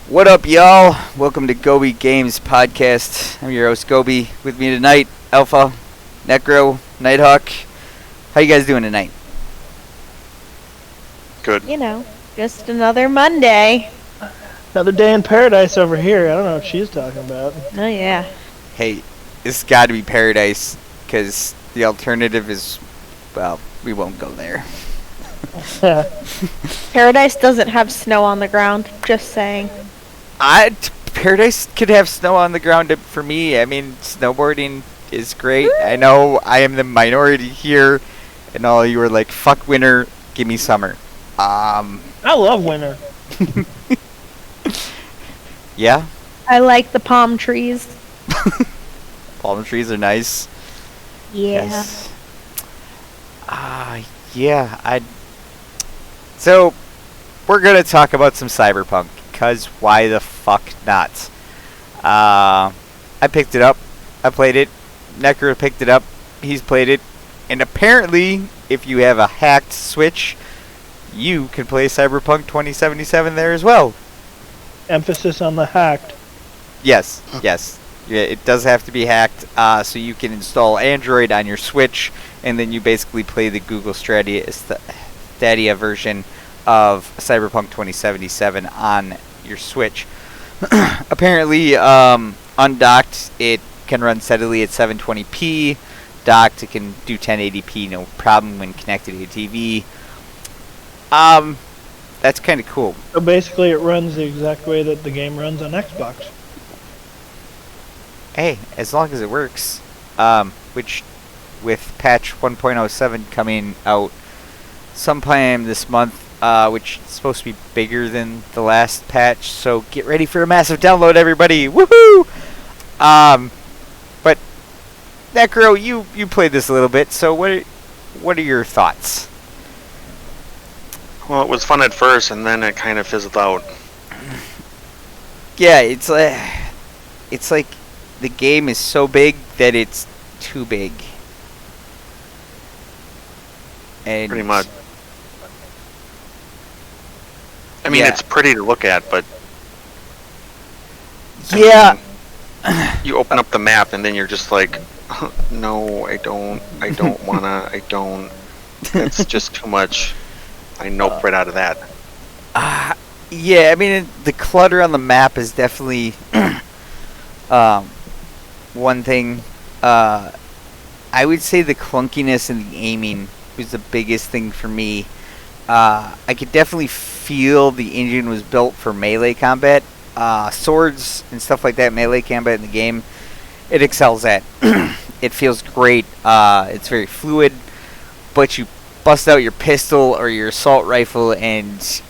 What up, y'all? Welcome to Gobi Games Podcast. I'm your host, Gobi. With me tonight, Alpha, Necro, Nighthawk. How you guys doing tonight? Good. You know, just another Monday. Another day in paradise over here. I don't know what she's talking about. Oh, yeah. Hey, this has got to be paradise, because the alternative is, well, we won't go there. Paradise doesn't have snow on the ground, just saying. Paradise could have snow on the ground for me. I mean, snowboarding is great. I know I am the minority here, and all you are like, fuck winter, give me summer. I love winter. Yeah? I like the palm trees. Palm trees are nice. Yeah. Yes. Yeah, So, we're going to talk about some Cyberpunk, because why the fuck not? I picked it up. I played it. Necro picked it up. He's played it. And apparently, if you have a hacked Switch, you can play Cyberpunk 2077 there as well. Emphasis on the hacked. Yes. Yeah, it does have to be hacked, so you can install Android on your Switch, and then you basically play the Google Stadia version of Cyberpunk 2077 on your Switch. Apparently, undocked, it can run steadily at 720p. Docked, it can do 1080p, no problem when connected to a TV. That's kind of cool. So basically it runs the exact way that the game runs on Xbox. Hey, as long as it works. Which, with patch 1.07 coming out sometime this month, which is supposed to be bigger than the last patch, so get ready for a massive download, everybody! Woohoo! But Necro, you played this a little bit, so what are your thoughts? Well, it was fun at first, and then it kind of fizzled out. Yeah, it's like the game is so big that it's too big. And Pretty much. I mean, Yeah. it's pretty to look at, but Yeah. you open up the map, and then you're just like, no, I don't wanna, I don't. It's just too much. I nope right out of that. Yeah, I mean, the clutter on the map is definitely one thing. I would say the clunkiness and the aiming was the biggest thing for me. I could definitely feel the engine was built for melee combat. Swords and stuff like that, melee combat in the game, it excels at. It feels great. It's very fluid, but you bust out your pistol or your assault rifle and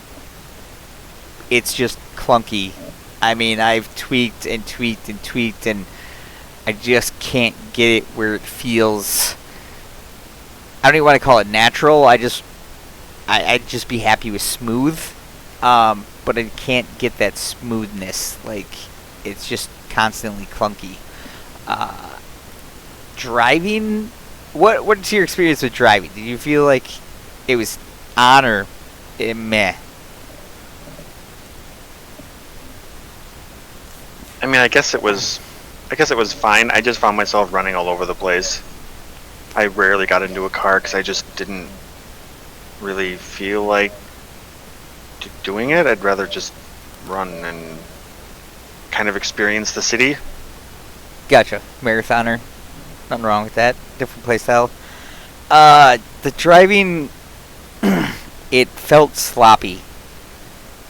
it's just clunky. I mean, I've tweaked and I just can't get it where it feels. I don't even want to call it natural. I'd just be happy with smooth. But I can't get that smoothness. Like, it's just constantly clunky. Driving, what's your experience with driving? Did you feel like it was on or meh? I mean, I guess it was fine. I just found myself running all over the place. I rarely got into a car because I just didn't really feel like doing it. I'd rather just run and kind of experience the city. Gotcha. Marathoner. Nothing wrong with that. Different playstyle. The driving, it felt sloppy.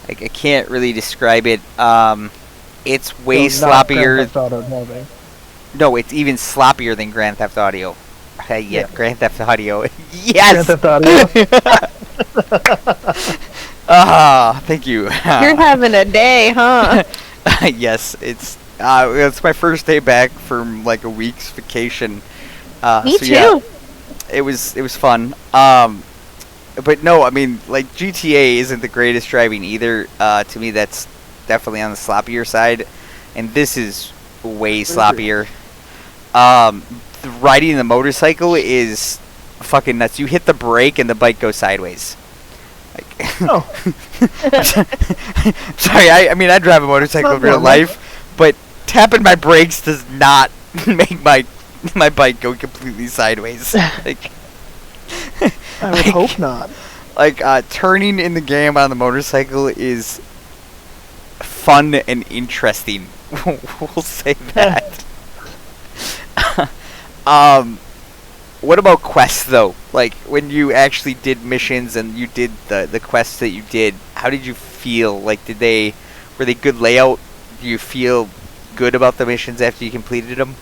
Like, I can't really describe it. It's way sloppier. No, it's even sloppier than Grand Theft Audio. Yeah, Grand Theft Audio. Yes! Grand Theft Audio. Thank you. You're having a day, huh? Yes, it's my first day back from like a week's vacation. Me so too. Yeah, it was fun. But no, I mean, like, GTA isn't the greatest driving either. To me, that's definitely on the sloppier side, and this is way sloppier. Riding the motorcycle is fucking nuts. You hit the brake and the bike goes sideways. Like, Oh. sorry, I mean I drive a motorcycle in real life, but tapping my brakes does not make my bike go completely sideways. Like, I would hope not. Like, turning in the game on the motorcycle is fun and interesting. We'll say that. What about quests, though? Like, when you actually did missions and you did the quests that you did, how did you feel? Like, were they good layout? Do you feel good about the missions after you completed them?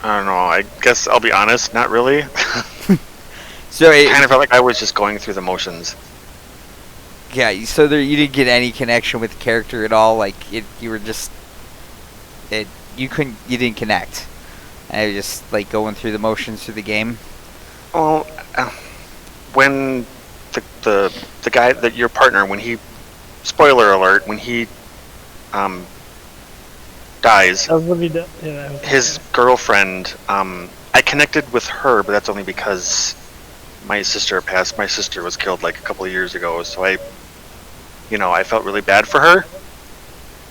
I don't know. I guess I'll be honest, not really. So I kind of felt like I was just going through the motions. yeah, so you didn't get any connection with the character at all. Like, you didn't connect. And it was just like going through the motions through the game. Well, when the guy that your partner, when he, spoiler alert, when he dies, That's what he did. Yeah. his girlfriend, I connected with her, but that's only because my sister passed. My sister was killed like a couple of years ago, so I felt really bad for her.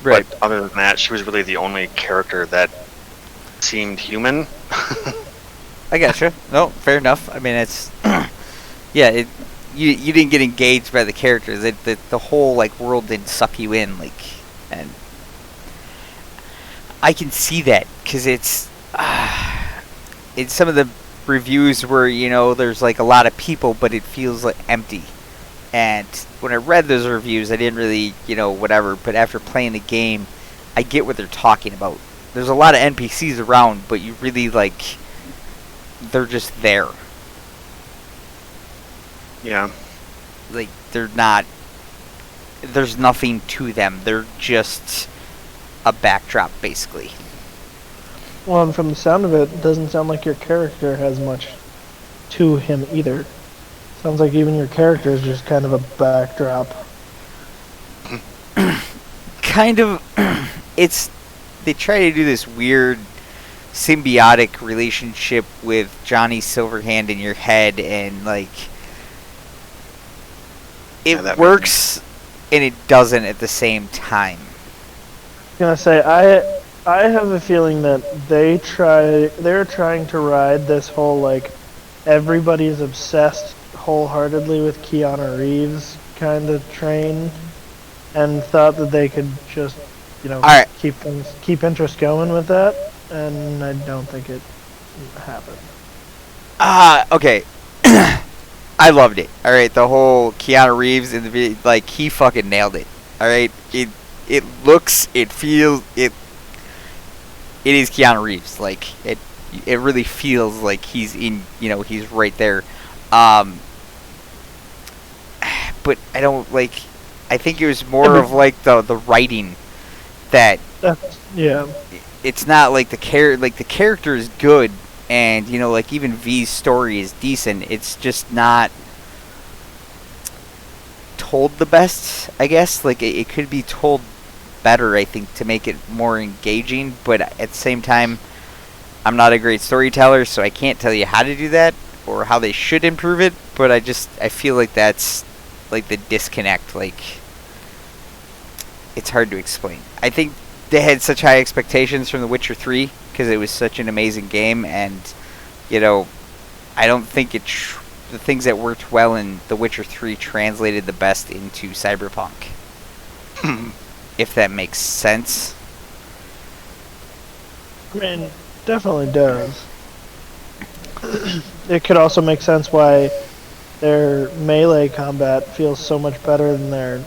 Right. But other than that, she was really the only character that seemed human. I gotcha. No, fair enough. I mean, it's yeah. You didn't get engaged by the characters. The whole like world didn't suck you in. Like, and I can see that because it's in some of the reviews where there's like a lot of people, but it feels like empty. And when I read those reviews, I didn't really whatever. But after playing the game, I get what they're talking about. There's a lot of NPCs around, but you really like they're just there. Yeah. Like, they're not, there's nothing to them. They're just a backdrop, basically. Well, and from the sound of it doesn't sound like your character has much to him either. Sounds like even your character is just kind of a backdrop. Kind of, they try to do this weird symbiotic relationship with Johnny Silverhand in your head, and like, it works and it doesn't at the same time. I'm gonna say I have a feeling that they're trying to ride this whole like everybody's obsessed wholeheartedly with Keanu Reeves kind of train, and thought that they could just Alright. keep interest going with that, and I don't think it happened. Okay. I loved it. All right, the whole Keanu Reeves in the video, like, he fucking nailed it. All right, it looks, it feels, it is Keanu Reeves. Like, it really feels like he's in, he's right there. But I don't like. I think it was more of like the writing that. Yeah. It's not like the character is good. And, like, even V's story is decent. It's just not told the best, I guess. Like, it could be told better, I think, to make it more engaging. But at the same time, I'm not a great storyteller, so I can't tell you how to do that or how they should improve it. But I feel like that's, like, the disconnect. Like, it's hard to explain. I think they had such high expectations from The Witcher 3 because it was such an amazing game, and I don't think the things that worked well in The Witcher 3 translated the best into Cyberpunk. If that makes sense. I mean, definitely does. It could also make sense why their melee combat feels so much better than their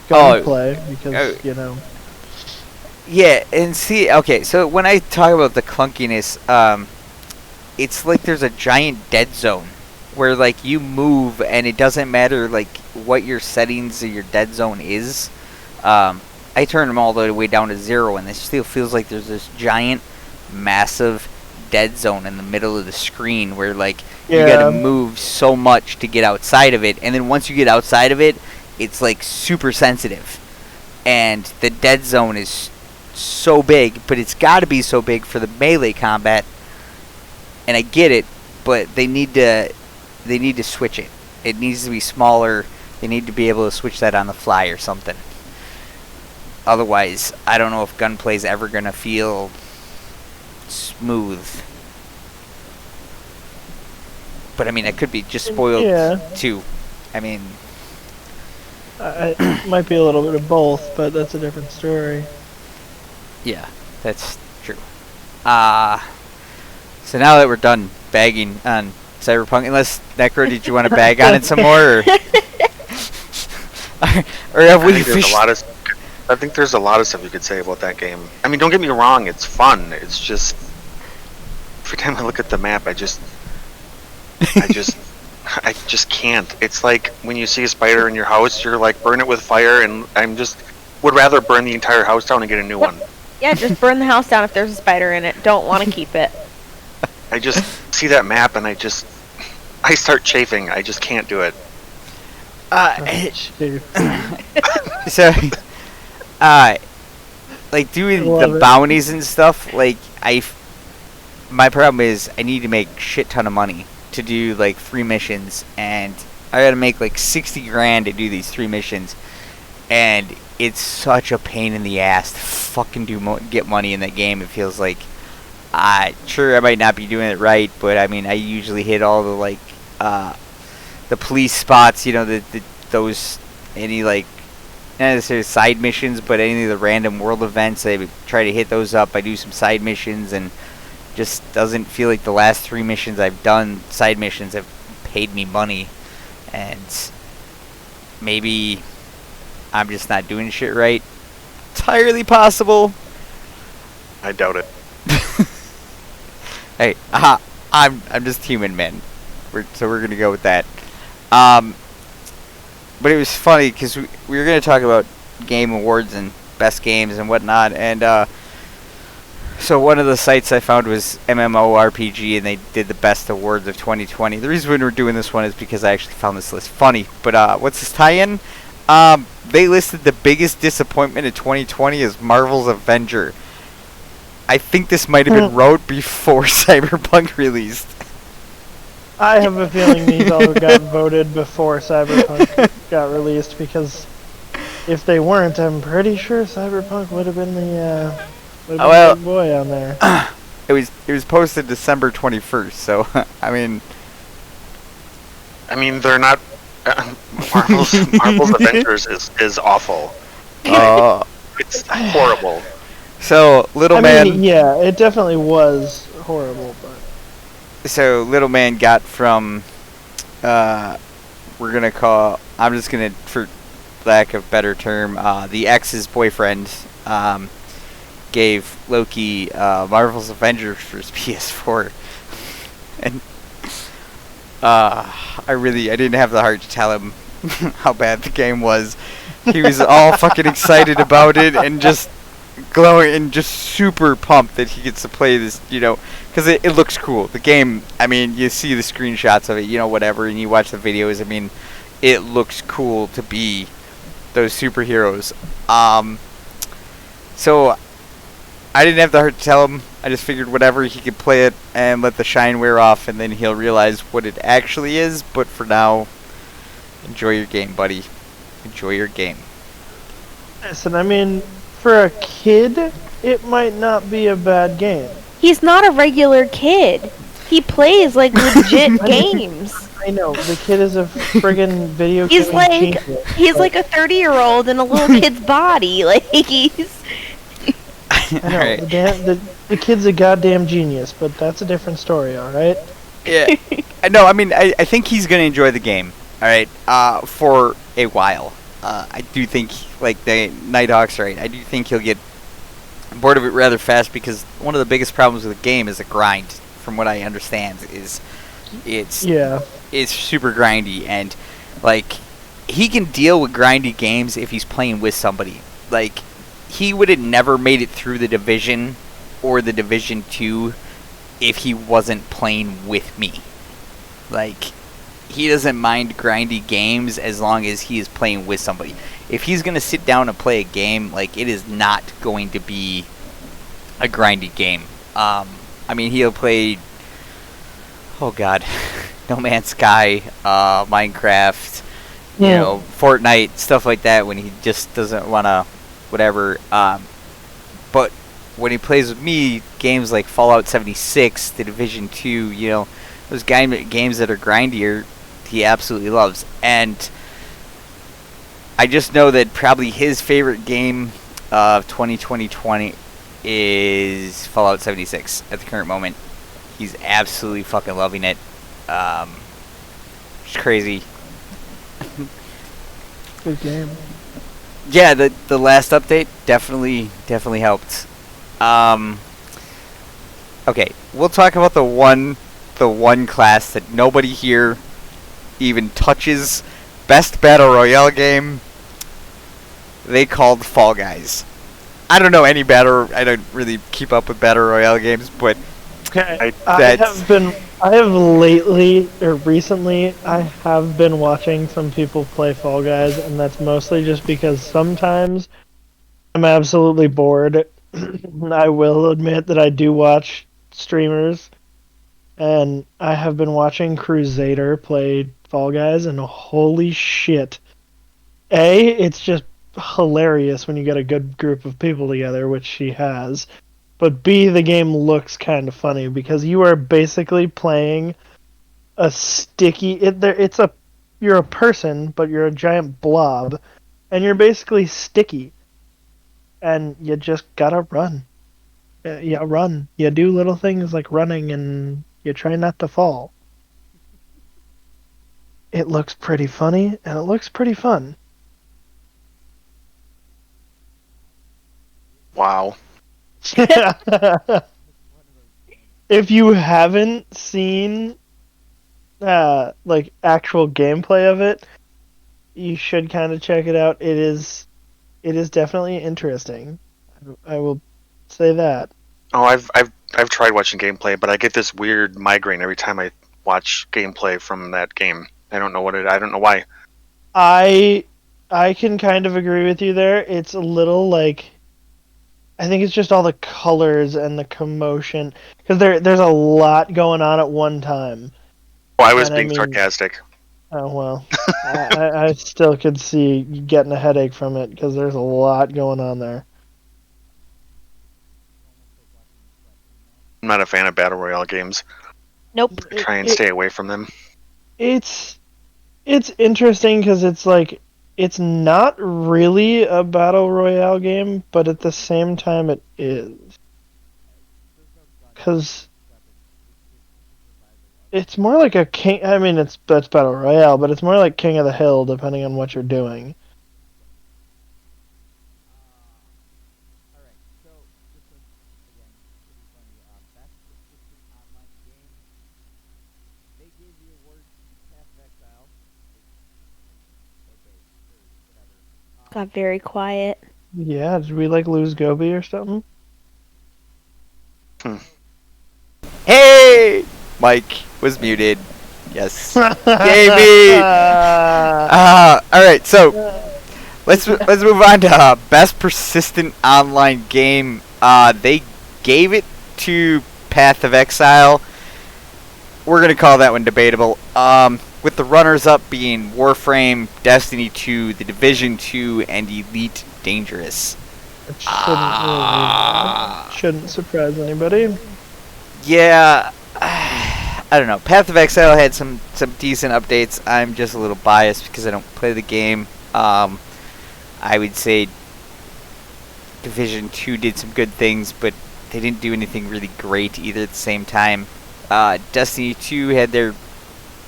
gunplay, because Yeah, and see, okay, so when I talk about the clunkiness, it's like there's a giant dead zone where, like, you move and it doesn't matter, like, what your settings of your dead zone is. I turn them all the way down to 0, and it still feels like there's this giant, massive dead zone in the middle of the screen where, like, you gotta move so much to get outside of it, and then once you get outside of it, it's, like, super sensitive. And the dead zone is so big, but it's got to be so big for the melee combat and I get it, but they need to switch it. It needs to be smaller. They need to be able to switch that on the fly or something. Otherwise, I don't know if gunplay is ever gonna feel smooth. But I mean, I could be just spoiled too. I mean, it might be a little bit of both, but that's a different story. Yeah, that's true. So now that we're done bagging on Cyberpunk, unless Necro, did you want to bag on it some more, or have we fished? I think there's a lot of stuff you could say about that game. I mean, don't get me wrong, it's fun. It's just every time I look at the map, I just can't. It's like when you see a spider in your house, you're like, burn it with fire, and would rather burn the entire house down and get a new one. Yeah, just burn the house down if there's a spider in it. Don't want to keep it. I just see that map and I start chafing. I just can't do it. So, like doing the bounties and stuff, like my problem is I need to make shit ton of money to do like 3 missions, and I gotta make like 60 grand to do these 3 missions, and it's such a pain in the ass to fucking get money in that game. It feels like, sure, I might not be doing it right, but I mean, I usually hit all the like the police spots, you know, those any like not necessarily side missions, but any of the random world events. I try to hit those up. I do some side missions, and just doesn't feel like the last 3 missions I've done, side missions, have paid me money, and maybe I'm just not doing shit right. Entirely possible. I doubt it. Hey, I'm just human, man. So we're gonna go with that. But it was funny because we were gonna talk about game awards and best games and whatnot, and so one of the sites I found was MMORPG, and they did the best awards of 2020. The reason we're doing this one is because I actually found this list funny. But what's this tie-in? They listed the biggest disappointment of 2020 as Marvel's Avenger. I think this might have been wrote before Cyberpunk released. I have a feeling these all got voted before Cyberpunk got released, because if they weren't, I'm pretty sure Cyberpunk would have been the big boy on there. It was posted December 21st, so I mean they're not. Marvel's Avengers is awful. It's horrible. So I mean, yeah, it definitely was horrible, but. So Little Man got from, I'm just gonna, for lack of better term, the ex's boyfriend, gave Loki Marvel's Avengers for his PS4, and I didn't have the heart to tell him how bad the game was. He was all fucking excited about it and just glowing and just super pumped that he gets to play this, you know, because it looks cool. The game, I mean, you see the screenshots of it, you know, whatever, and you watch the videos. I mean, it looks cool to be those superheroes. So I didn't have the heart to tell him. I just figured whatever, he could play it and let the shine wear off, and then he'll realize what it actually is. But for now, enjoy your game, buddy. Enjoy your game. Listen, I mean, for a kid, it might not be a bad game. He's not a regular kid. He plays like legit games. I know, the kid is a friggin' video game genius. He's like a 30-year-old in a little kid's body. Like, he's... I know, right. The kid's a goddamn genius, but that's a different story, alright? Yeah. No, I mean, I think he's going to enjoy the game, alright, for a while. I do think, like the Nighthawk's right, I do think he'll get bored of it rather fast, because one of the biggest problems with the game is the grind, from what I understand, is it's super grindy, and like he can deal with grindy games if he's playing with somebody. Like, he would have never made it through the Division or the Division 2 if he wasn't playing with me. Like, he doesn't mind grindy games as long as he is playing with somebody. If he's going to sit down and play a game, like, it is not going to be a grindy game. I mean, he'll play oh god, No Man's Sky, Minecraft, you Yeah. know, Fortnite, stuff like that when he just doesn't want to, whatever. But when he plays with me, games like Fallout 76, The Division 2, you know, those games that are grindier, he absolutely loves. And I just know that probably his favorite game of 2020 is Fallout 76 at the current moment. He's absolutely fucking loving it. It's crazy. Good game. Yeah, the last update definitely helped. Okay, we'll talk about the one class that nobody here even touches. Best battle royale game. They called Fall Guys. I don't know any I don't really keep up with battle royale games, but Okay, I have lately, or recently, I have been watching some people play Fall Guys, and that's mostly just because sometimes I'm absolutely bored. I will admit that I do watch streamers, and I have been watching Crusader play Fall Guys, and holy shit. It's just hilarious when you get a good group of people together, which she has. But B, the game looks kind of funny because you are basically playing a sticky. You're a person, but you're a giant blob, and you're basically sticky, and you just gotta run. Yeah, run. You do little things like running, and you try not to fall. It looks pretty funny, and it looks pretty fun. Wow. If you haven't seen like actual gameplay of it, you should kind of check it out. It is definitely interesting. I will say that. Oh, I've tried watching gameplay, but I get this weird migraine every time I watch gameplay from that game. I don't know why. I can kind of agree with you there. It's a little like, I think it's just all the colors and the commotion, because there's a lot going on at one time. Oh, I was And I being mean- sarcastic. Oh well, I still could see you getting a headache from it because there's a lot going on there. I'm not a fan of battle royale games. Nope. I try and stay away from them. It's interesting because it's like, it's not really a battle royale game, but at the same time it is. Because it's more like a king. I mean, that's battle royale, but it's more like King of the Hill, depending on what you're doing. Got very quiet. Yeah, did we like lose Gobi or something? hey, Mike was muted. Yes, Gaby. All right, so let's move on to best persistent online game. They gave it to Path of Exile. We're gonna call that one debatable. With the runners-up being Warframe, Destiny 2, The Division 2, and Elite Dangerous. It shouldn't surprise anybody. Yeah, I don't know. Path of Exile had some decent updates. I'm just a little biased because I don't play the game. I would say Division 2 did some good things, but they didn't do anything really great either at the same time. Destiny 2 had their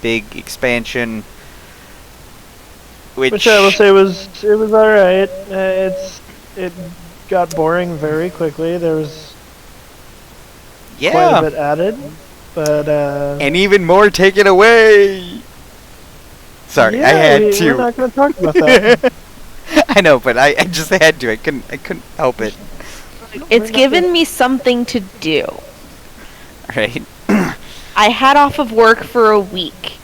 big expansion, which I will say was all right. It got boring very quickly. There was quite a bit added, but and even more taken away. Sorry, I had to. We're not going to talk about that. I know, but I just had to. I couldn't help it. It's given me something to do. Right. I had off of work for a week.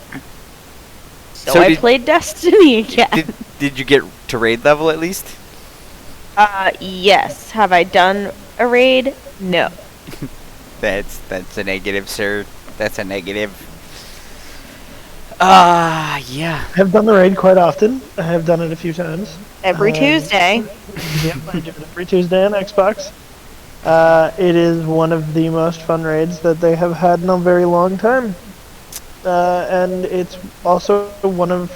So I played Destiny again. Did you get to raid level at least? Yes. Have I done a raid? No. That's a negative, sir. That's a negative. Yeah. I have done the raid quite often. I have done it a few times. Every Tuesday. Yep, I do it every Tuesday on Xbox. It is one of the most fun raids that they have had in a very long time. And it's also one of,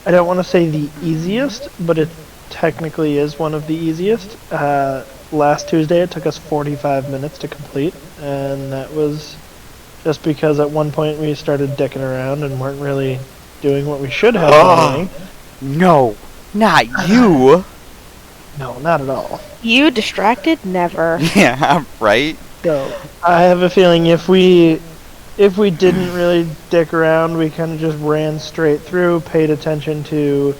I don't want to say the easiest, but it technically is one of the easiest. Last Tuesday it took us 45 minutes to complete, and that was just because at one point we started dicking around and weren't really doing what we should have been doing. No, not you. No, not at all. You distracted? Never. Yeah, right? So I have a feeling if we didn't really dick around, we kind of just ran straight through, paid attention to,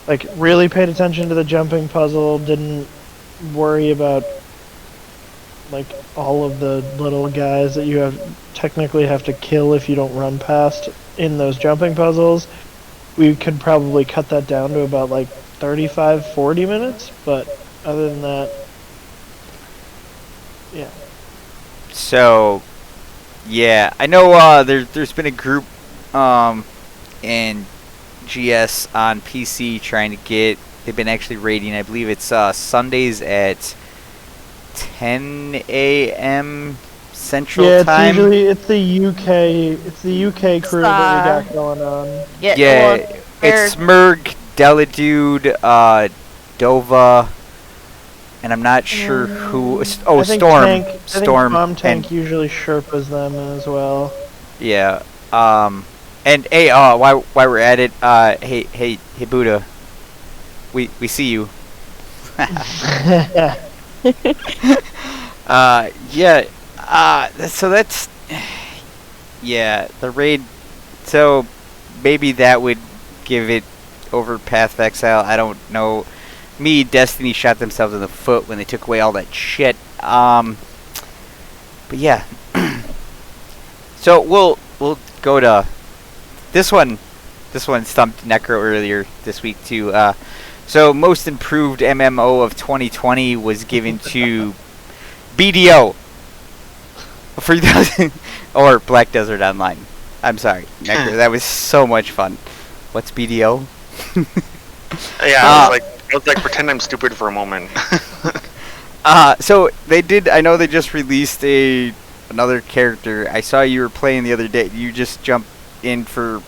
like, really paid attention to the jumping puzzle, didn't worry about, like, all of the little guys that you technically have to kill if you don't run past in those jumping puzzles. We could probably cut that down to about, like, 35, 40 minutes, but other than that, yeah. So, yeah, I know there's been a group in GS on PC trying to get, they've been actually raiding, I believe it's Sundays at 10 a.m. Central Time. It's the UK crew that we got going on. Yeah, it's Smurg, Deladude, Dova, and I'm not sure who. Oh, Storm. I think Storm. Tank usually Sherpas them as well. Yeah. And hey, while we're at it, hey, Buddha, we see you. Yeah. So that's, yeah, the raid. So maybe that would give it over Path of Exile. I don't know. Destiny shot themselves in the foot when they took away all that shit. But yeah. So we'll go to this one. This one stumped Necro earlier this week too. So most improved MMO of 2020 was given to BDO. 3000 or Black Desert Online. I'm sorry, Necro. That was so much fun. What's BDO? Yeah, I was like pretend I'm stupid for a moment. So they did. I know they just released another character. I saw you were playing the other day. You just jumped in for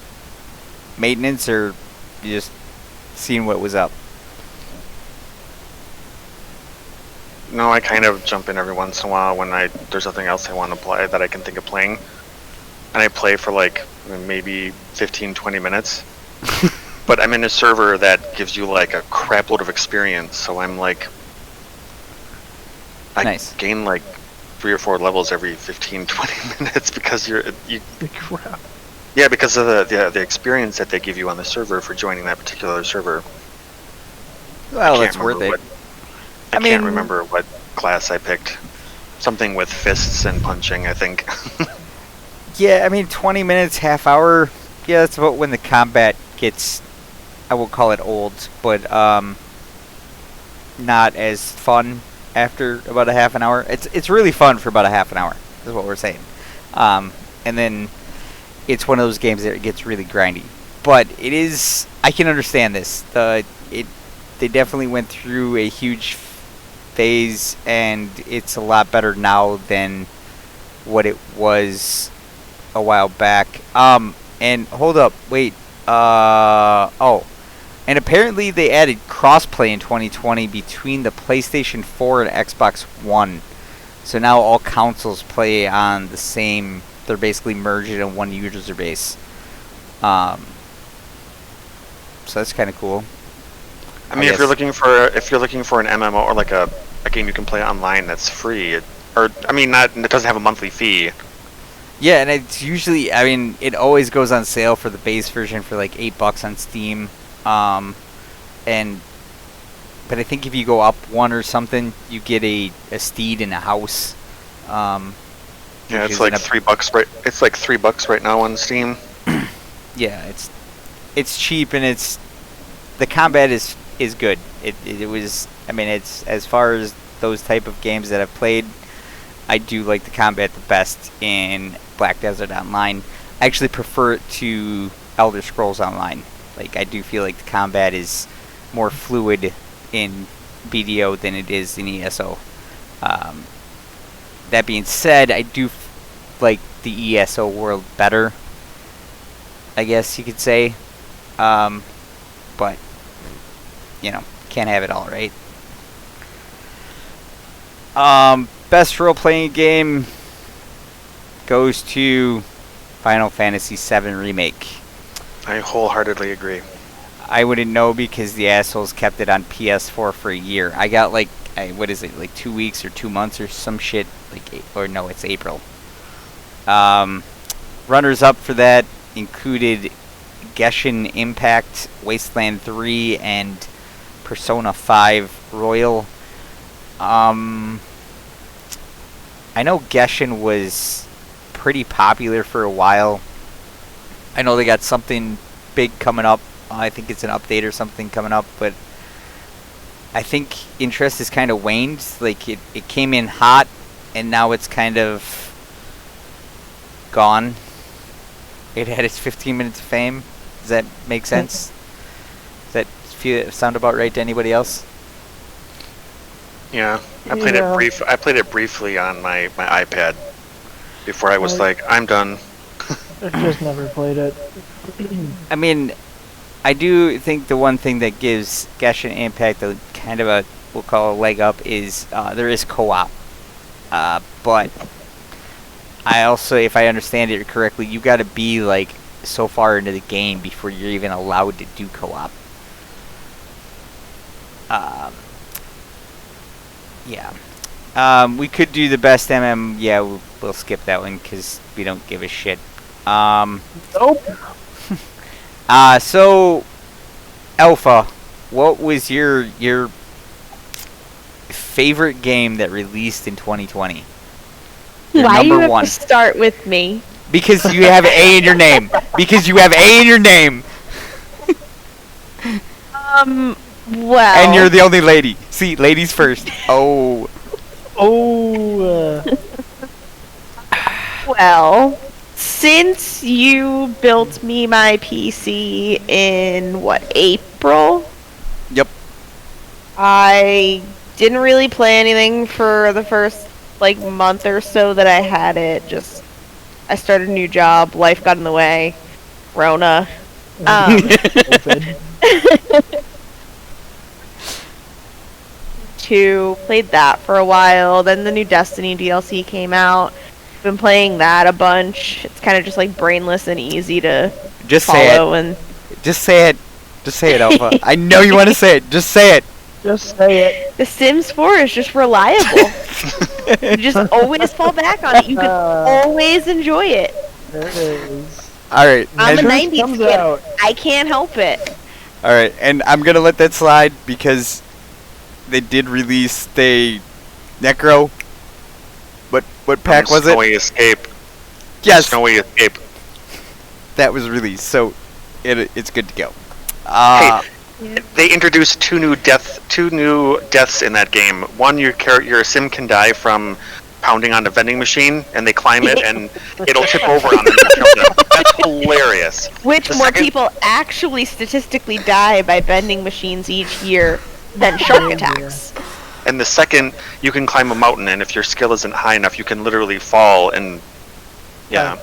maintenance, or you just seeing what was up? No, I kind of jump in every once in a while when there's nothing else I want to play that I can think of playing, and I play for like maybe 15-20 minutes. But I'm in a server that gives you like a crap load of experience, so I'm like, I gain like 3 or 4 levels every 15-20 minutes because you. Crap. Yeah, because of the experience that they give you on the server for joining that particular server. Well, it's worth it. I can't remember what class I picked. Something with fists and punching, I think. Yeah, I mean, 20 minutes, half hour. Yeah, that's about when the combat gets, I will call it old, but not as fun after about a half an hour. It's really fun for about a half an hour, is what we're saying. And then it's one of those games that gets really grindy. But it is, I can understand this. They definitely went through a huge phase, and it's a lot better now than what it was a while back. And hold up, wait. And apparently they added crossplay in 2020 between the PlayStation 4 and Xbox One. So now all consoles play on the same. They're basically merged in one user base. So that's kind of cool. I mean, if you're looking for an MMO or like a game you can play online that's free, it doesn't have a monthly fee. Yeah, and it's usually, I mean, it always goes on sale for the base version for like $8 on Steam. But I think if you go up one or something, you get a steed and a house. Yeah, it's like $3 right. It's like $3 right now on Steam. Yeah, it's cheap, and the combat is good. It was, I mean, it's, as far as those type of games that I've played, I do like the combat the best in Black Desert Online. I actually prefer it to Elder Scrolls Online. Like, I do feel like the combat is more fluid in BDO than it is in ESO. That being said, I do like the ESO world better, I guess you could say. But, you know, can't have it all, right? Best role-playing game goes to Final Fantasy VII Remake. I wholeheartely agree. I wouldn't know because the assholes kept it on PS4 for a year. I got like, what is it, like 2 weeks or 2 months or some shit, or no, it's April. Runners up for that included Genshin Impact, Wasteland 3, and Persona 5 Royal. I know Genshin was pretty popular for a while. I know they got something big coming up. I think it's an update or something coming up, but I think interest has kind of waned. Like, it came in hot, and now it's kind of gone. It had its 15 minutes of fame. Does that make sense? Does that sound about right to anybody else? Yeah, I played it briefly on my iPad before I was like, I'm done. I just never played it. I mean, I do think the one thing that gives Genshin Impact a kind of a, we'll call a leg up is there is co-op. But I also, if I understand it correctly, you got to be like so far into the game before you're even allowed to do co-op. Yeah. We could do the best MM. Yeah, we'll skip that one because we don't give a shit. Nope. So, Alpha, what was your favorite game that released in 2020? Why do you have one. to start with me? Because you have A in your name. Because you have A in your name. Well. And you're the only lady. See, ladies first. Oh. Well, since you built me my PC in, April? Yep. I didn't really play anything for the first, month or so that I had it. Just, I started a new job, life got in the way, Rona. Played that for a while, then the new Destiny DLC came out. Been playing that a bunch. It's kind of just brainless and easy to just follow. Say it. Just say it. Just say it, Alpha. I know you want to say it. Just say it. Just say it. The Sims 4 is just reliable. You just always fall back on it. You can always enjoy it. There it is. Alright. I'm a 90s kid. I can't help it. Alright, and I'm going to let that slide because they did release the Necro. What pack was it? Snowy Escape. Yes. Snowy Escape. That was released, so it's good to go. Hey, they introduced two new deaths in that game. One, your sim can die from pounding on a vending machine, and they climb it, and it'll tip over on them and kill them. That's hilarious. Which more people actually statistically die by vending machines each year than shark attacks. And the second, you can climb a mountain, and if your skill isn't high enough, you can literally fall, and yeah.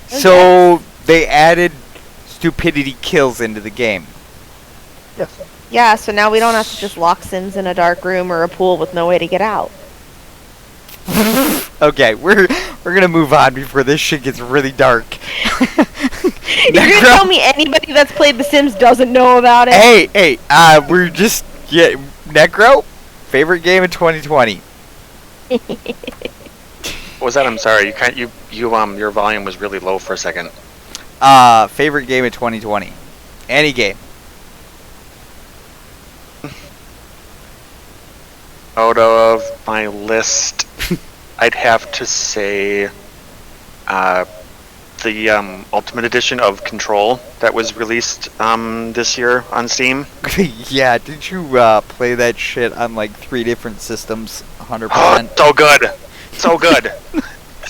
So they added stupidity kills into the game. Yes. Yeah, so now we don't have to just lock Sims in a dark room or a pool with no way to get out. Okay, we're gonna move on before this shit gets really dark. You're gonna tell me anybody that's played The Sims doesn't know about it? Hey, we're just Necro, favorite game of 2020. What was that? I'm sorry. Your volume was really low for a second. Favorite game of 2020. Any game. Out of my list, I'd have to say the Ultimate Edition of Control that was released this year on Steam. Yeah, did you play that shit on 3 different systems? 100%. Oh, so good, so good.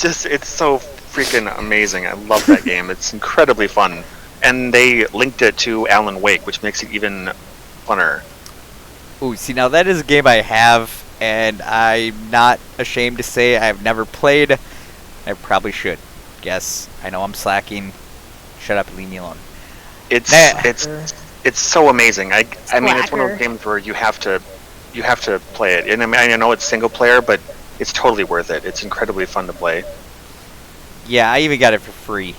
It's so freaking amazing. I love that game. It's incredibly fun. and they linked it to Alan Wake, which makes it even funner. Ooh, see, now that is a game I have, and I'm not ashamed to say I've never played. I probably should. Yes, I know I'm slacking. Shut up and leave me alone. It's Nah. it's so amazing. I mean, it's one of Slacker. those games where you have to play it. And I mean, I know it's single player, but it's totally worth it. It's incredibly fun to play. Yeah, I even got it for free.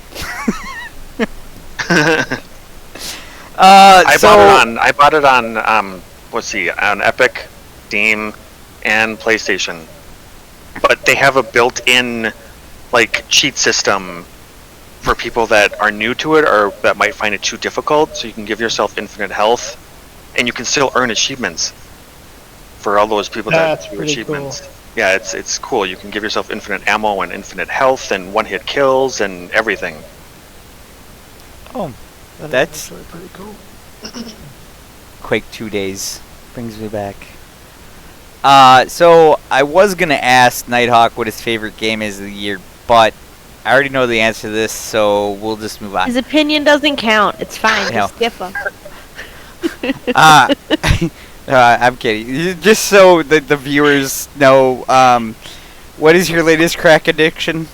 I bought it on let's see, on Epic, Steam, and PlayStation. But they have a built-in like cheat system for people that are new to it or that might find it too difficult, so you can give yourself infinite health and you can still earn achievements for all those people That's that do pretty achievements. Yeah, it's cool. You can give yourself infinite ammo and infinite health and one-hit kills and everything. Oh, That That's- is actually pretty cool. Quake 2 days brings me back. So I was gonna ask Nighthawk what his favorite game is of the year, but I already know the answer to this, so we'll just move on. His opinion doesn't count. It's fine. I know. Just skip him. I'm kidding. Just so that the viewers know, what is your latest crack addiction?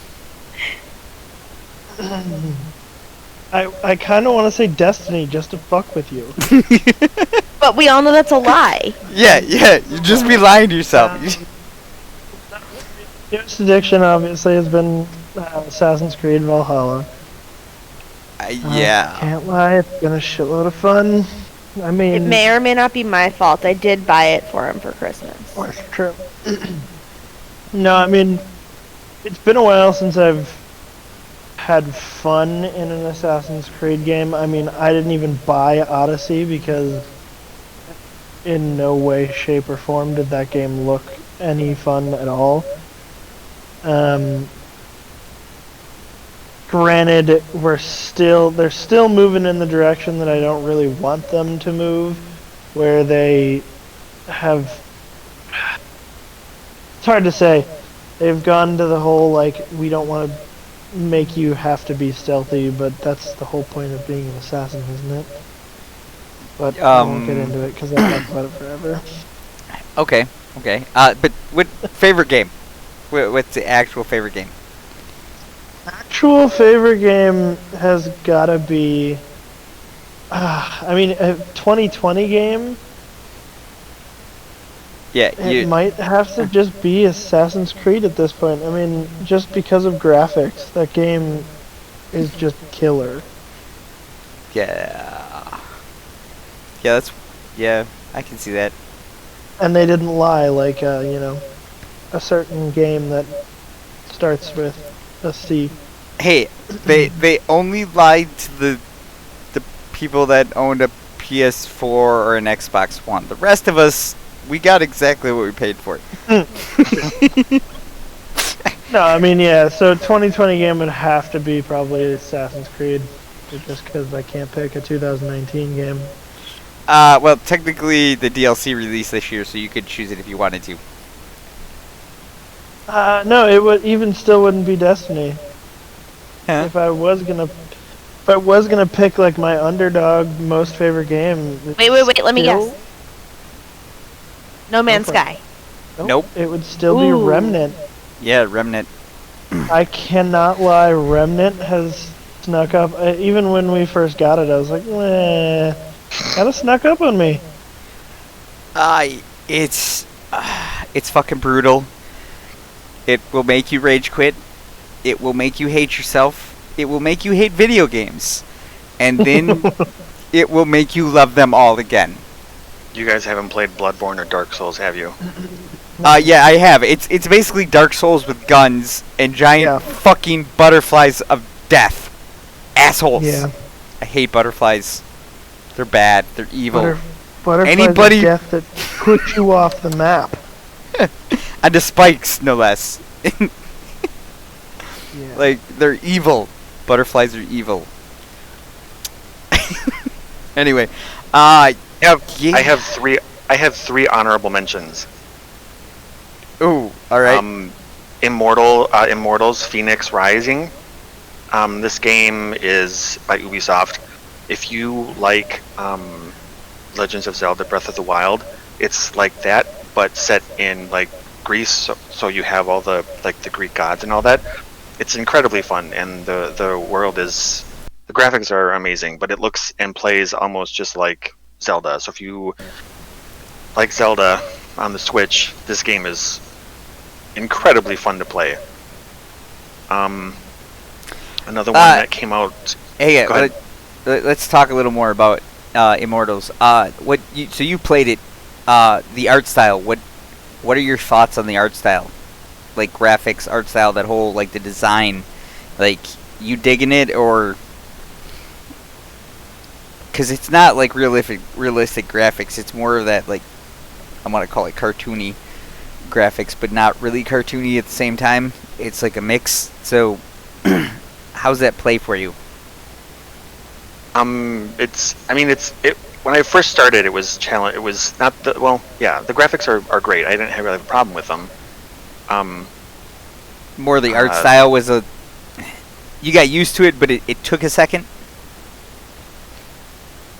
I kind of want to say Destiny just to fuck with you. But we all know that's a lie. Yeah, you just be lying to yourself. Newest addiction obviously has been Assassin's Creed Valhalla. Yeah. Can't lie, it's been a shitload of fun. I mean, It may or may not be my fault. I did buy it for him for Christmas. That's true. No, I mean, it's been a while since I've had fun in an Assassin's Creed game. I mean, I didn't even buy Odyssey because in no way, shape, or form did that game look any fun at all. Granted, they're still moving in the direction that I don't really want them to move, where they have, it's hard to say, they've gone to the whole, like, we don't want to make you have to be stealthy, but that's the whole point of being an assassin, isn't it? But I won't get into it because I talk about it forever. Okay. But what favorite game? What's the actual favorite game? Actual favorite game has gotta be, I mean, a 2020 game. Yeah, It might have to just be Assassin's Creed at this point. I mean, just because of graphics, that game is just killer. Yeah, I can see that. And they didn't lie, like, a certain game that starts with a C. Hey, they only lied to the people that owned a PS4 or an Xbox One. The rest of us, we got exactly what we paid for. No, I mean, yeah, so 2020 game would have to be probably Assassin's Creed, just because I can't pick a 2019 game. Well, technically the DLC released this year, so you could choose it if you wanted to. No, it would even still wouldn't be Destiny. Huh? If I was gonna pick like my underdog most favorite game. Wait, let me still- guess. No Man's Go for it. Sky. Nope. It would still be Ooh. Remnant. Yeah, Remnant. I cannot lie, Remnant has snuck up. Even when we first got it, I was like, meh, kinda snuck up on me. It's fucking brutal. It will make you rage quit. It will make you hate yourself. It will make you hate video games. And then it will make you love them all again. You guys haven't played Bloodborne or Dark Souls, have you? Yeah, I have. It's basically Dark Souls with guns and giant Yeah. fucking butterflies of death. Assholes. Yeah. I hate butterflies. They're bad. They're evil. Butterflies Anybody- of death that put you off the map. And the spikes, no less. Yeah. Like, they're evil. Butterflies are evil. Anyway, I have yeah. I have three honorable mentions. Ooh, alright. Immortals Phoenix Rising. This game is by Ubisoft. if you like Legends of Zelda: Breath of the Wild, it's like that, but set in like Greece. So you have all the like the Greek gods and all that. It's incredibly fun, and the world is the graphics are amazing, but it looks and plays almost just like Zelda. So if you like Zelda on the Switch, this game is incredibly fun to play. Another one that came out. Hey, Go ahead. let's talk a little more about Immortals. So you played it, the art style. What are your thoughts on the art style? Like graphics, art style, that whole like the design. Like, you digging it, or because it's not like realistic graphics. It's more of that, like, I'm gonna call it cartoony graphics, but not really cartoony at the same time. It's like a mix. So, how's that play for you? It's. I mean, it. When I first started, it was challenge. It was not the. Well, yeah, the graphics are great. I didn't really have a problem with them. More the art style was a. You got used to it, but it took a second.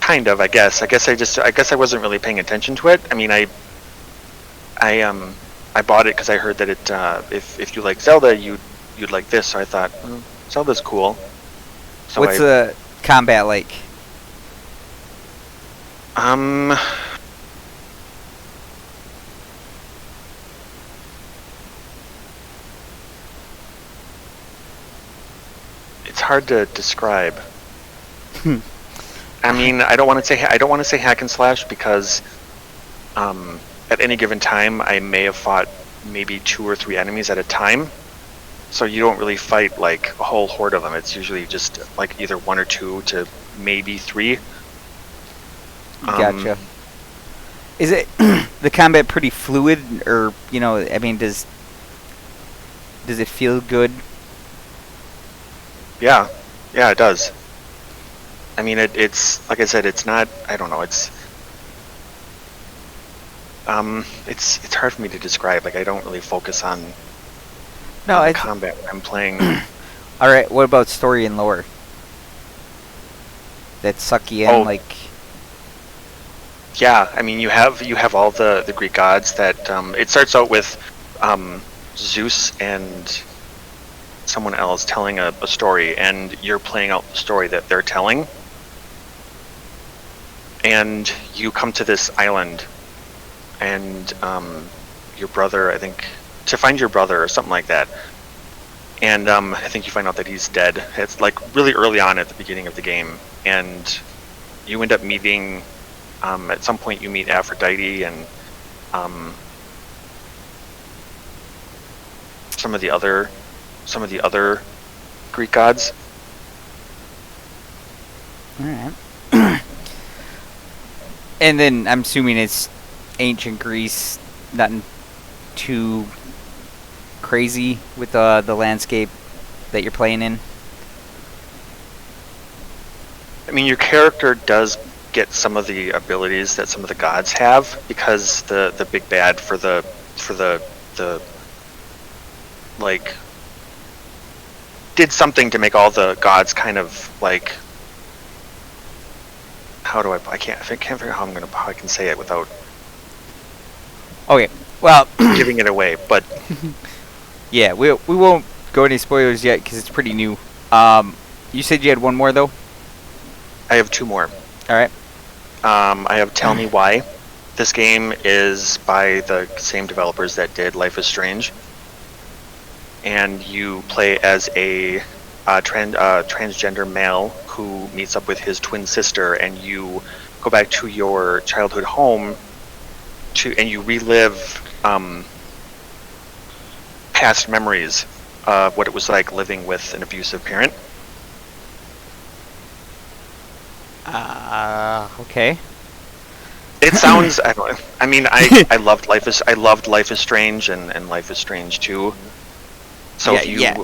Kind of, I guess. I guess I wasn't really paying attention to it. I mean, I bought it because I heard that it. If you like Zelda, you'd like this. So I thought, Zelda's cool. So what's the combat like? It's hard to describe. I mean, I don't want to say hack and slash because at any given time I may have fought maybe 2 or 3 enemies at a time. So you don't really fight like a whole horde of them. It's usually just like either 1 or 2 to maybe 3. Gotcha. Is it the combat pretty fluid, or I mean, does it feel good? Yeah, it does. I mean, it's like I said, it's not. I don't know. It's hard for me to describe. Like, I don't really focus on the combat when I'm playing. All right. What about story and lore? That suck you in, like. Yeah, I mean, you have all the Greek gods that it starts out with Zeus and someone else telling a story, and you're playing out the story that they're telling. And you come to this island, and your brother, I think, to find your brother or something like that. And I think you find out that he's dead. It's like really early on at the beginning of the game, and you end up meeting. At some point, you meet Aphrodite and some of the other Greek gods. All right. And then I'm assuming it's ancient Greece, nothing too crazy with the landscape that you're playing in. I mean, your character does get some of the abilities that some of the gods have, because the big bad for the like did something to make all the gods kind of like, I can't figure out how I can say it without Okay, well, giving it away, but yeah, we won't go any spoilers yet because it's pretty new. You said you had one more though? I have 2 more. All right. I have Tell Me Why. This game is by the same developers that did Life is Strange, and you play as a transgender male who meets up with his twin sister, and you go back to your childhood home and you relive past memories of what it was like living with an abusive parent. Okay. It sounds. I don't know. I mean, I loved Life is Strange and Life is Strange 2. So yeah,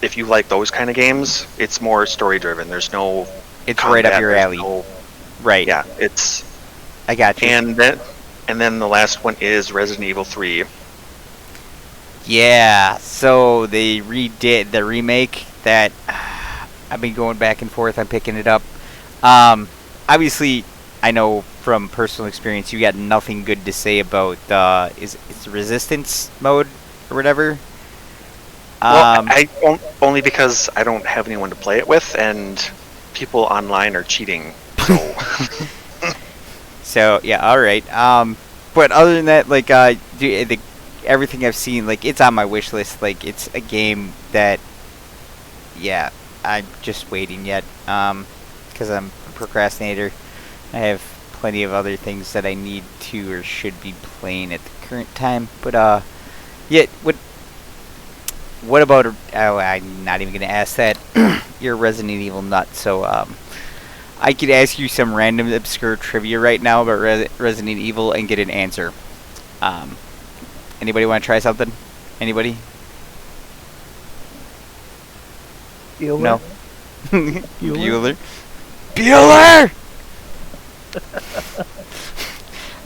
if you like those kind of games, it's more story driven. There's no. It's combat, right up your alley. Right. Yeah, it's. I got you. And then the last one is Resident Evil 3. Yeah. So they redid the remake that I've been going back and forth. I'm picking it up. Obviously, I know from personal experience you got nothing good to say about is resistance mode or whatever. Well, only because I don't have anyone to play it with, and people online are cheating. So, So yeah, all right. But other than that, like, everything I've seen, like, it's on my wish list. Like, it's a game that, yeah, I'm just waiting yet. Because I'm a procrastinator. I have plenty of other things that I need to or should be playing at the current time. But yeah, what about? Oh, I'm not even gonna ask that. You're a Resident Evil nut, so I could ask you some random obscure trivia right now about Resident Evil and get an answer. Anybody want to try something? Anybody? Bueller? No. Bueller? Bueller!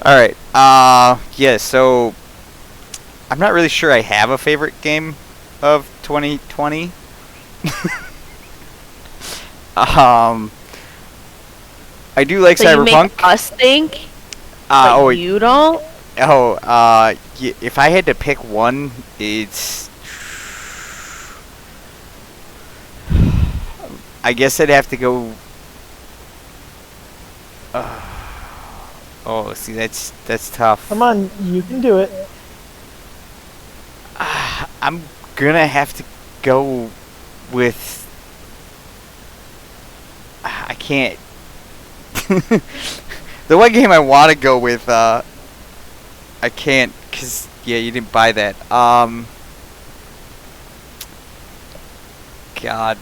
Alright, yeah, so I'm not really sure I have a favorite game of 2020. I do like So Cyberpunk. you make us think, but you don't? If I had to pick one, it's... I guess I'd have to go... oh, see, that's tough. Come on, you can do it. I'm gonna have to go with... I can't... The one game I want to go with, I can't, because, yeah, you didn't buy that. God.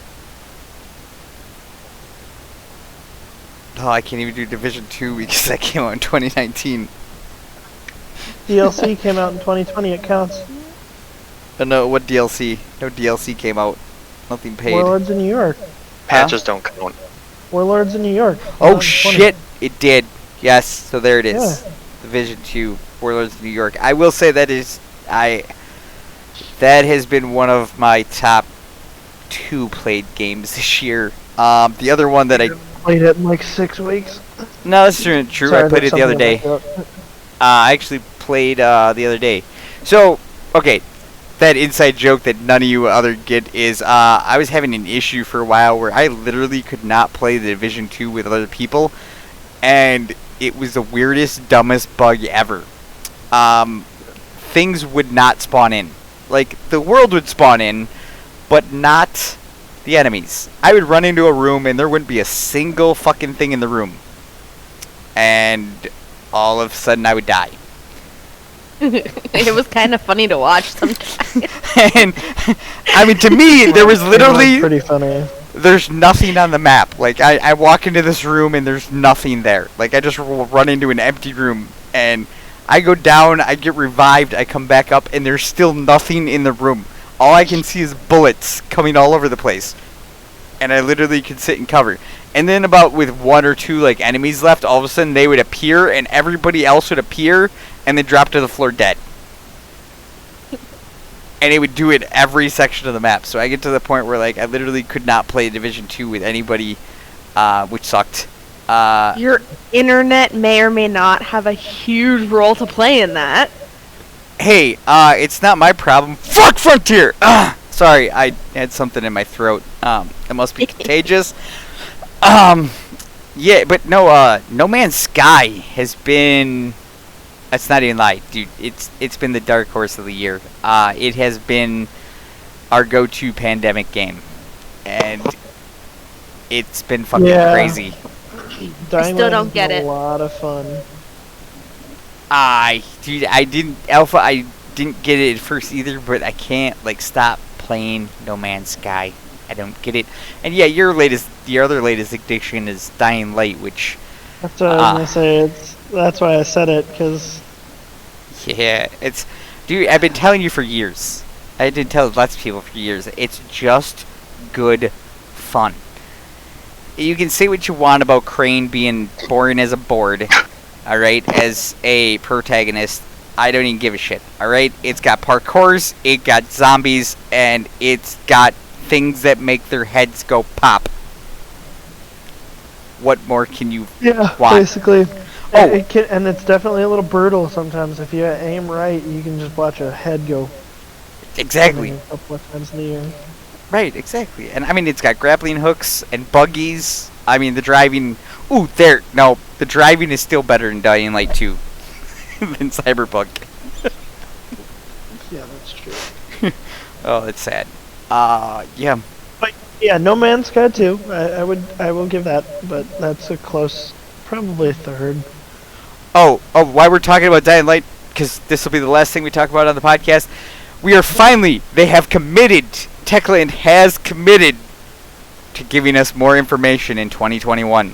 Oh, I can't even do Division 2 because that came out in 2019. DLC came out in 2020, it counts. No, what DLC? No DLC came out. Nothing paid. Warlords in New York. patches don't count. Warlords in New York. Oh shit! It did. Yes, so there it is. Yeah. Division 2, Warlords of New York. I will say that has been one of my top 2 played games this year. The other one that I played it in like 6 weeks. No, that's true. Sorry, I played it the other day. I actually played the other day. So, okay, that inside joke that none of you other get is I was having an issue for a while where I literally could not play the Division 2 with other people, and it was the weirdest, dumbest bug ever. Things would not spawn in. Like, the world would spawn in, but not the enemies. I would run into a room and there wouldn't be a single fucking thing in the room. And all of a sudden I would die. It was kind of funny to watch sometimes. And, I mean, to me, there was literally... pretty funny. There's nothing on the map. Like, I walk into this room and there's nothing there. Like, I just run into an empty room and I go down, I get revived, I come back up, and there's still nothing in the room. All I can see is bullets coming all over the place. And I literally could sit and cover. And then about with 1 or 2, like, enemies left, all of a sudden they would appear and everybody else would appear and then drop to the floor dead. And it would do it every section of the map. So I get to the point where, like, I literally could not play Division 2 with anybody, which sucked. Your internet may or may not have a huge role to play in that. Hey, it's not my problem. Fuck Frontier! Sorry, I had something in my throat. It must be contagious. Yeah, but no, No Man's Sky has been... That's not even lie, dude. It's been the dark horse of the year. It has been our go-to pandemic game. And it's been fucking crazy. I still don't get it. A lot of fun. Dude, I didn't get it at first either, but I can't, like, stop playing No Man's Sky. I don't get it. And yeah, your other latest addiction is Dying Light, which... That's what I was gonna say. That's why I said it, because... Yeah, it's... Dude, I've been telling you for years. I did tell lots of people for years. It's just good fun. You can say what you want about Crane being boring as a board, alright, as a protagonist. I don't even give a shit, alright? It's got parkours, it got zombies, and it's got things that make their heads go pop. what more can you Yeah, want? basically. Oh. And it's definitely a little brutal sometimes. If you aim right, you can just watch a head go Exactly. a couple of times in the air. Right, exactly. And I mean, it's got grappling hooks and buggies. I mean, the driving. Ooh, there. No, the driving is still better in Dying Light 2 than Cyberpunk. Yeah, that's true. Oh, it's sad. Yeah. But yeah, No Man's Sky 2. I will give that, but that's a close, probably third. Oh, why we're talking about Dying Light, because this will be the last thing we talk about on the podcast. We are finally, they have committed, Techland has committed to giving us more information in 2021.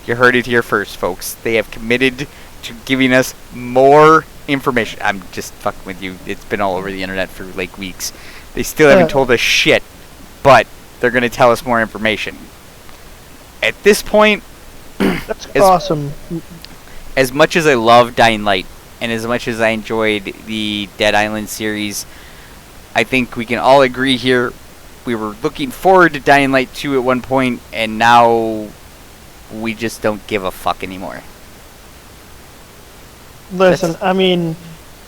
You heard it here first, folks. They have committed to giving us more information. I'm just fucking with you. It's been all over the internet for like weeks. They still haven't told us shit, but they're going to tell us more information. At this point, That's awesome. as much as I love Dying Light, and as much as I enjoyed the Dead Island series, I think we can all agree here, we were looking forward to Dying Light 2 at one point, and now we just don't give a fuck anymore. Listen, I mean,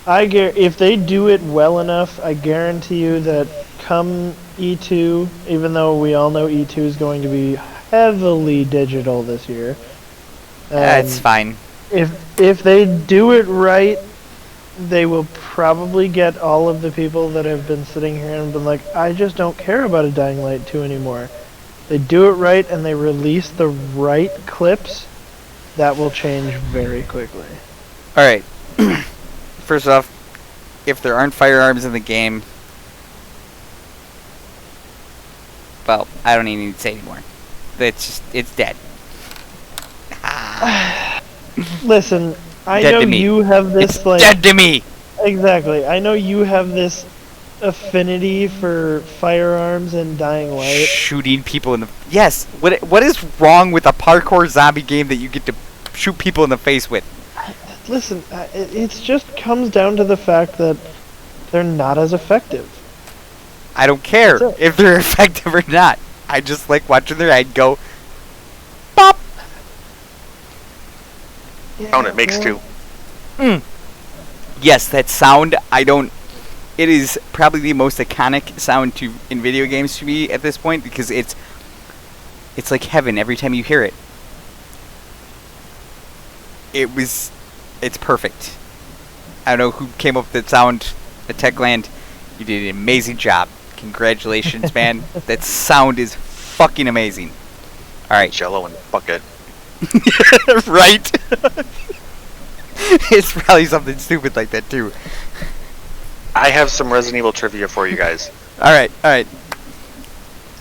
if they do it well enough, I guarantee you that come E2, even though we all know E2 is going to be heavily digital this year. That's fine. If they do it right, they will probably get all of the people that have been sitting here and been like, I just don't care about a Dying Light 2 anymore. They do it right and they release the right clips, that will change very quickly. Alright. First off, if there aren't firearms in the game, well, I don't even need to say anymore. It's dead. Listen, I Dead know to me. you have this It's like dead to me! exactly. I know you have this affinity for firearms and Dying Light. Shooting people in the... Yes! What is wrong with a parkour zombie game that you get to shoot people in the face with? Listen, it just comes down to the fact that they're not as effective. I don't care That's it. if they're effective or not. I just like watching their head go... Pop! Oh, and it makes two. Yes, that sound, it is probably the most iconic sound in video games to me at this point, because it's like heaven every time you hear it. It's perfect. I don't know who came up with that sound at Techland. You did an amazing job. Congratulations, man. That sound is fucking amazing. Alright. Jello and bucket. Right? It's probably something stupid like that, too. I have some Resident Evil trivia for you guys. Alright.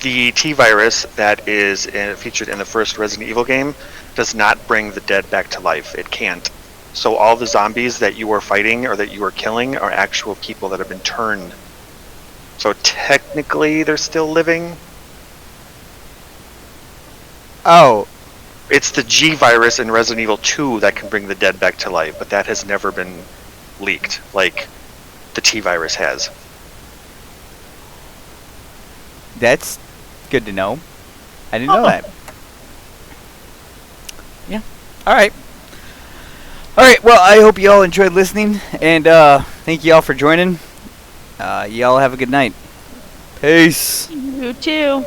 The T-virus that is featured in the first Resident Evil game does not bring the dead back to life. It can't. So all the zombies that you are fighting or that you are killing are actual people that have been turned. So technically they're still living. Oh. It's the G virus in Resident Evil 2 that can bring the dead back to life, but that has never been leaked like the T virus has. That's good to know. I didn't know that. Yeah. Alright. Alright, well, I hope you all enjoyed listening, and thank you all for joining. Y'all have a good night. Peace. You too.